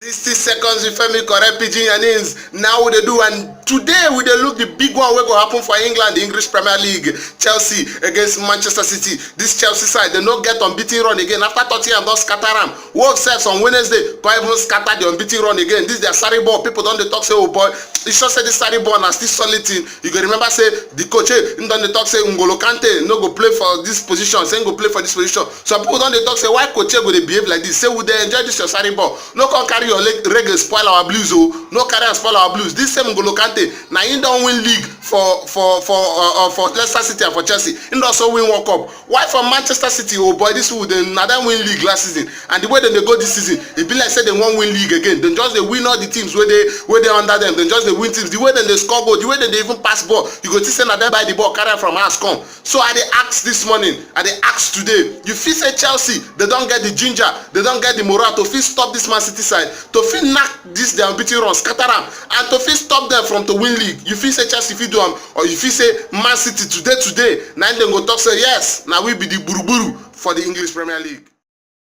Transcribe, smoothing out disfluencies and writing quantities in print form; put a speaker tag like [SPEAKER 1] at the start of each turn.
[SPEAKER 1] 60 seconds with Femi correct pidgin your names. Now we dey do, and today we dey look the big one wey go happen for England, the English Premier League. Chelsea against Manchester City. This Chelsea side, they no get unbeaten run again after Tottenham don scatter am. Wolves sef on Wednesday come even scatter the unbeaten run again. This their Sarri ball. People don dey talk say, oh boy, e sure say this Sarri ball na still solid thing. You go remember say the coach him don dey talk say N'Golo Kante no go play for this position, say him go play for this position. Some people don dey talk say why coach go dey behave like this, say we dey enjoy this your Sarri ball, no come carry your reggae spoil our blues. Oh, no carry and spoil our blues. This same N'Golo Kante na him don win league for Leicester City and for Chelsea. Him also win World Cup. Why for Manchester City? Oh boy, this would na dem win league last season, and the way dem dey go this season, e be like say dem wan win league again. Dem just dey win all the teams wey dey under dem. Dem just dey win teams. The way dem dey score goal, the way dem dey even pass ball, you go think say na dem buy the ball carry am from house come. So I dey ask this morning, I dey ask today, you fit say Chelsea they don get the ginger, they don get the morale to fit stop this Man City side, to fit knack this their unbeaten run, scatter am, and to fit stop them from to win league. You fit say Chelsea fit do am, or you fit say Man City today na dem go talk say yes, na we be the buruburu for the English Premier League.